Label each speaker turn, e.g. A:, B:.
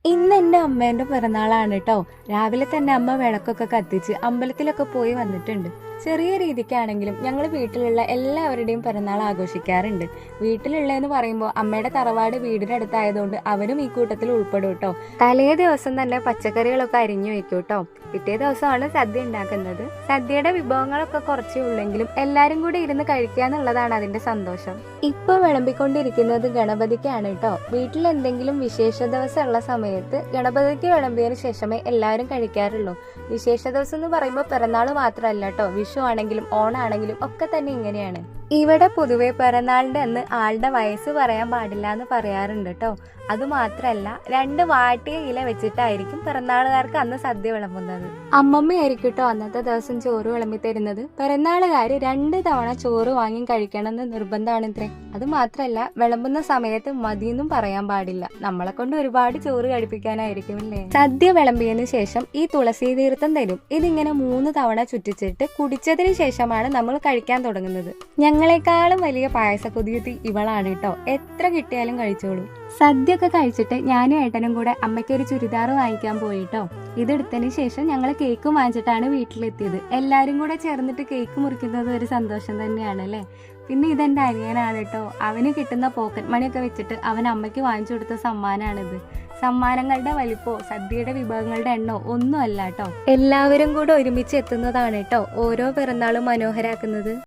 A: ഇന്ന് എൻ്റെ അമ്മേൻ്റെ പിറന്നാളാണ് കേട്ടോ. രാവിലെ തന്നെ അമ്മ വിളക്കൊക്കെ കത്തിച്ച് അമ്പലത്തിലൊക്കെ പോയി വന്നിട്ടുണ്ട്. ചെറിയ രീതിക്കാണെങ്കിലും ഞങ്ങൾ വീട്ടിലുള്ള എല്ലാവരുടെയും പിറന്നാൾ ആഘോഷിക്കാറുണ്ട്. വീട്ടിലുള്ളതെന്ന് പറയുമ്പോൾ അമ്മയുടെ തറവാട് വീടിനടുത്തായതുകൊണ്ട് അവരും ഈ കൂട്ടത്തിൽ ഉൾപ്പെടും കേട്ടോ. തലേ ദിവസം തന്നെ പച്ചക്കറികളൊക്കെ അരിഞ്ഞു വെക്കും കേട്ടോ. പിറ്റേ ദിവസമാണ് സദ്യ ഉണ്ടാക്കുന്നത്. സദ്യയുടെ വിഭവങ്ങളൊക്കെ കുറച്ചേ ഉള്ളെങ്കിലും എല്ലാരും കൂടി ഇരുന്ന് കഴിക്കുക എന്നുള്ളതാണ് അതിന്റെ സന്തോഷം. ഇപ്പൊ വിളമ്പിക്കൊണ്ടിരിക്കുന്നത് ഗണപതിക്കാണ് കേട്ടോ. വീട്ടിൽ എന്തെങ്കിലും വിശേഷ ദിവസം ഉള്ള സമയത്ത് ഗണപതിക്ക് വിളമ്പിയതിനു ശേഷമേ എല്ലാവരും കഴിക്കാറുള്ളൂ. വിശേഷ ദിവസം എന്ന് പറയുമ്പോൾ പിറന്നാൾ മാത്രമല്ല കേട്ടോ, വിഷു ആണെങ്കിലും ഓണാണെങ്കിലും ഒക്കെ തന്നെ ഇങ്ങനെയാണ്. ഇവിടെ പൊതുവെ പിറന്നാളിന്റെ അന്ന് ആളുടെ വയസ്സ് പറയാൻ പാടില്ല എന്ന് പറയാറുണ്ട് കേട്ടോ. അതുമാത്രല്ല 2 വാട്ടിയ ഇല വെച്ചിട്ടായിരിക്കും പിറന്നാളുകാർക്ക് അന്ന് സദ്യ വിളമ്പുന്നത്. അമ്മമ്മയായിരിക്കും കേട്ടോ അന്നത്തെ ദിവസം ചോറ് വിളമ്പി തരുന്നത്. പിറന്നാളുകാര് 2 തവണ ചോറ് വാങ്ങി കഴിക്കണമെന്ന് നിർബന്ധമാണിത്രേ. അത് മാത്രല്ല വിളമ്പുന്ന സമയത്ത് മതിയെന്നും പറയാൻ പാടില്ല. നമ്മളെ കൊണ്ട് ഒരുപാട് ചോറ് കഴിപ്പിക്കാനായിരിക്കും അല്ലേ. സദ്യ വിളമ്പിയതിനു ശേഷം ഈ തുളസി തീർത്ഥം തരും. ഇതിങ്ങനെ 3 തവണ ചുറ്റിച്ചിട്ട് കുടിച്ചതിന് ശേഷമാണ് നമ്മൾ കഴിക്കാൻ തുടങ്ങുന്നത്. ഞങ്ങളെക്കാളും വലിയ പായസ കൊതിയുത്തി ഇവളാണ് കേട്ടോ. എത്ര കിട്ടിയാലും കഴിച്ചോളൂ. സദ്യ ഒക്കെ കഴിച്ചിട്ട് ഞാനും ഏട്ടനും കൂടെ അമ്മയ്ക്ക് ഒരു ചുരിദാർ വാങ്ങിക്കാൻ പോയിട്ടോ. ഇതെടുത്തതിന് ശേഷം ഞങ്ങൾ കേക്കും വാങ്ങിച്ചിട്ടാണ് വീട്ടിലെത്തിയത്. എല്ലാരും കൂടെ ചേർന്നിട്ട് കേക്ക് മുറിക്കുന്നത് ഒരു സന്തോഷം തന്നെയാണ് അല്ലേ. പിന്നെ ഇതെന്റെ അനിയനാണ് കേട്ടോ. അവന് കിട്ടുന്ന പോക്കറ്റ് മണിയൊക്കെ വെച്ചിട്ട് അവൻ അമ്മയ്ക്ക് വാങ്ങിച്ചു കൊടുത്ത സമ്മാനാണിത്. സമ്മാനങ്ങളുടെ വലിപ്പോ സദ്യയുടെ വിഭവങ്ങളുടെ എണ്ണോ ഒന്നും അല്ല കേട്ടോ. എല്ലാവരും കൂടെ ഒരുമിച്ച് എത്തുന്നതാണ് കേട്ടോ ഓരോ പിറന്നാളും മനോഹരാക്കുന്നത്.